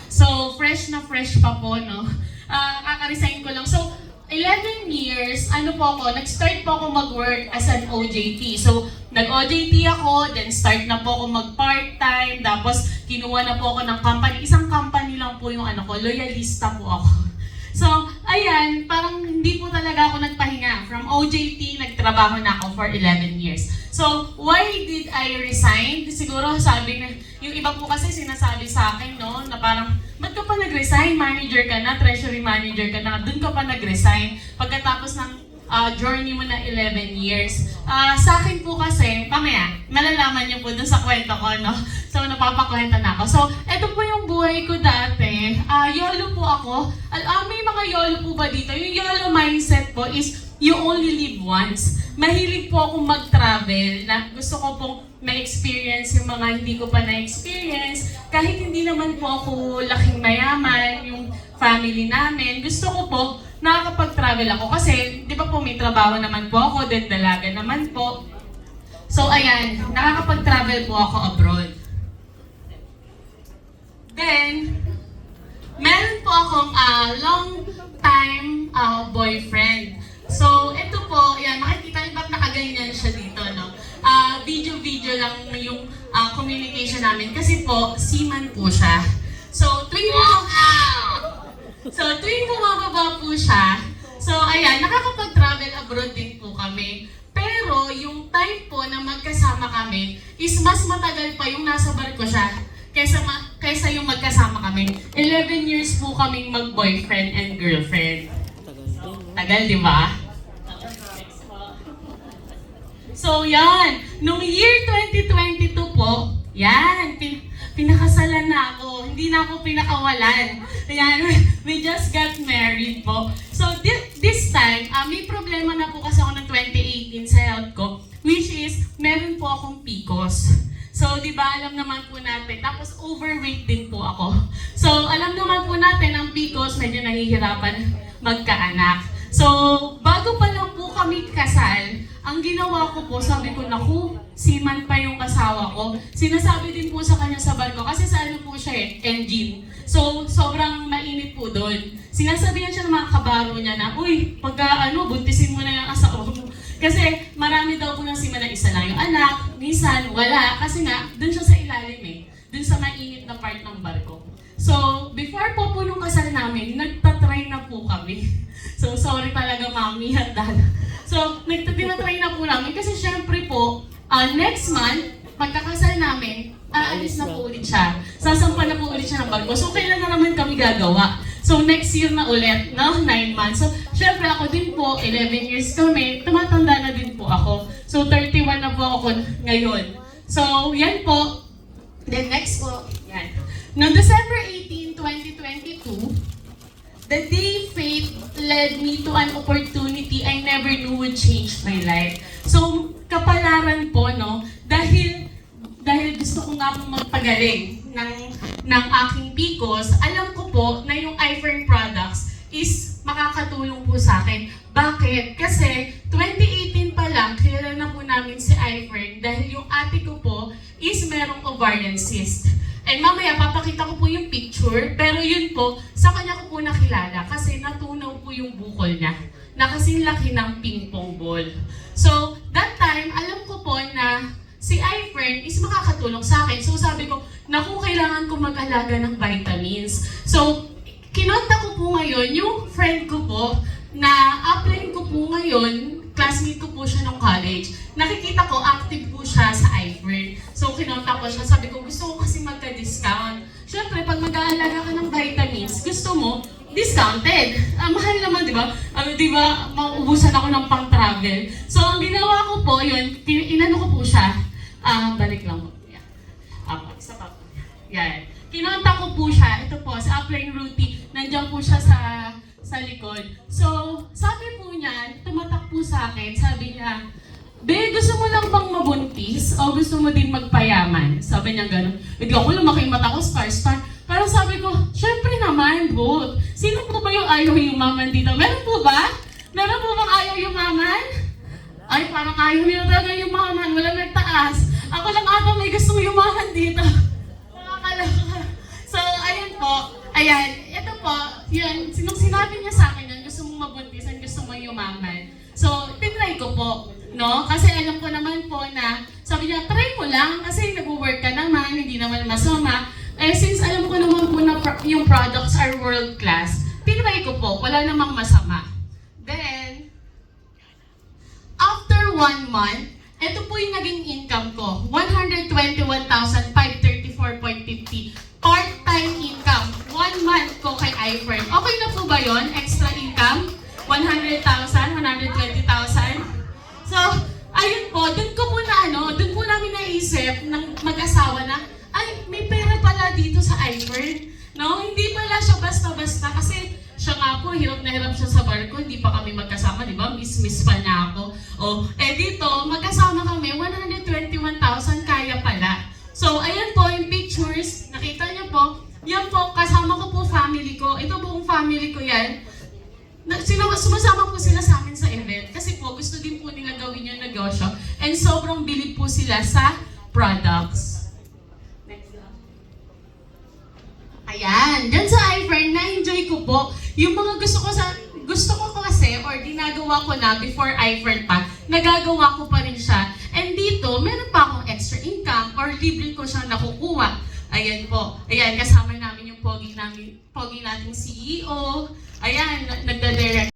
So, fresh na fresh pa po, no? Kaka-resign ko lang. So, 11 years, ano po ako, nag-start po ako mag-work as an OJT. So, nag-OJT ako, then start na po ako mag-part-time, tapos kinuha na po ako ng company. Isang company lang po yung ano ko, loyalista po ako. So, ayan, parang hindi po talaga ako nagpahinga. From OJT, nagtrabaho na ako for 11 years. So, why did I resign? Siguro sabi na, yung iba po kasi sinasabi sa akin, no, na parang, ba't ka pa nag-resign? Manager ka na, treasury manager ka na, dun ka pa nag-resign. Pagkatapos ng journey mo na 11 years. Sa akin po kasi, mamaya, malalaman niyo po dun sa kwento ko, no? So, napapakwenta na ako. So, eto po yung buhay ko dati. YOLO po ako. May mga YOLO po ba dito? Yung YOLO mindset po is, you only live once. Mahilig po akong mag-travel, na gusto ko pong ma-experience yung mga hindi ko pa na-experience. Kahit hindi naman po ako laking mayaman, yung family namin, gusto ko po nakakapag-travel ako kasi, di ba po may trabaho naman po ako, then dalaga naman po. So ayan, nakakapag-travel po ako abroad. Then, meron po akong long time boyfriend. So, ito po, yan, makikita niyo ba't nakaganyan siya dito, no? Video-video lang yung communication namin kasi po, seaman po siya. So, tuwing bumababa po siya, so ayan, nakakapag-travel abroad din po kami. Pero yung time po na magkasama kami is mas matagal pa yung nasa barko siya kaysa yung magkasama kami. 11 years po kaming mag-boyfriend and girlfriend. Tagal, di ba? So yan, nung year 2022 po, yan, pinakasalan na ako. Hindi na ako pinakawalan. Ayan, we just got married po. So this time, may problema na po kasi ako ng 2018 sa health ko, which is, meron po akong PCOS. So, di ba, alam naman po natin. Tapos, overweight din po ako. So, alam naman po natin, ang PCOS, medyo nahihirapan magkaanak. So, bago pa lang po kami kasal, ang ginawa ko po, sabi ko, naku, seaman pa yung asawa ko. Sinasabi din po sa kanya sa barko, kasi sa ano po siya engine. So, sobrang mainit po doon. Sinasabihan siya ng mga kabaro niya na, uy, pagka buntisin mo na yung asawa mo. Kasi marami daw po ng seaman na isa lang yung anak, minsan wala, kasi nga, doon siya sa ilalim doon sa mainit na part ng barko. So, before po nung kasal namin, nagtatry na po kami. So, sorry talaga mami at dad. So, tinatry na po namin kasi syempre po, next month, pagkakasal namin, aalis na po ulit siya. Sasampa na po ulit siya ng barko. So, kailan na naman kami gagawa? So, next year na ulit, no? 9 months. So, syempre ako din po, 11 years kami, tumatanda na din po ako. So, 31 na po ako ngayon. So, yan po. Then next po, yan. Noong December 18, 2022, the day fate led me to an opportunity I never knew would change my life. So, kapalaran po, no? Dahil gusto ko nga pong magpagaling ng aking PCOS, alam ko po na yung iFern products is makakatulong po sa akin. Bakit? Kasi 2018 pa lang, kilala na po namin si iFern dahil yung ate ko po is merong ovarian cyst. And mamaya, papakita ko po yung picture, pero yun po, sa kanya ko po nakilala kasi natunaw po yung bukol niya na kasing laki ng ping-pong ball. So, that time, alam ko po na si iFern is makakatulong sa akin. So, sabi ko, naku, kailangan ko mag-alaga ng vitamins. So, kinonta ko po ngayon yung friend ko po na upline ko po ngayon, classmate ko po siya nung college. Nakikita ko, active po siya sa iFern. So, kinonta ko siya. Sabi ko, gusto ko kasi magka-discount. Siyempre, pag mag-aalaga ka ng vitamins, gusto mo, discounted. Mahal naman, di ba? Di ba, mauubusan ako ng pang-travel. So, ang ginawa ko po, yun, inano ko po siya. Balik lang po. Yeah. Isa pa po. Yan. Kinonta ko po siya. Ito po, sa upline routine. Nandiyan po siya sa likod. So, sabi po niya, tumatak po sa akin, sabi niya, Be, gusto mo lang bang mabuntis o gusto mo din magpayaman? Sabi niya gano'n. Bigla ko lumaki yung mata ko, star. Pero sabi ko, syempre naman, both. Sino po ba yung ayaw yumaman dito? Meron po ba? Meron po bang ayaw yumaman? Ay, parang ayaw nila talaga yumaman. Walang nagtaas. Ako lang ata may gusto yumaman dito. Nakakaloka. So, ayun Ayan, ito po, yun, nung sinabi niya sa akin yun, gusto mong mabuntisan, gusto mong yumaman. So, tinry ko po, no? Kasi alam ko naman po na, sabi niya, try mo lang kasi nag-work ka naman, hindi naman masama. Eh, since alam ko naman po na yung products are world class, tinry ko po, wala namang masama. Then, after 1 month, ito po yung naging income ko, 121,534.50 part-time income. 1 month ko kay iFern. Okay na po ba yon? Extra income? 100,000, 120,000? So, ayun po, dun ko po na dun po namin naisip ng mag-asawa na, ay, may pera pala dito sa iFern. No? Hindi pala siya basta-basta kasi siya nga po, hirap na hirap siya sa barko, hindi pa kami magkasama, di ba? Miss pa niya ako. Dito, magkasama kami, 121,000 kaya pala. So, ayan po yung pictures, nakita niyo po, yan po, kasama ko po family ko, ito buong family ko yan. Sumasama po sila sa amin sa event kasi po gusto din po nila gawin yung negosyo and sobrang bilib po sila sa products. Next lang. Ayan, dyan sa iFern, na-enjoy ko po yung mga gusto ko kasi or ginagawa ko na before iFern pa, nagagawa ko pa rin siya. And dito, meron pa akong extra income or libre ko siyang nakukuha. Ayan po. Ayan, kasama namin yung pogi nating CEO. Ayan, nagda-direct.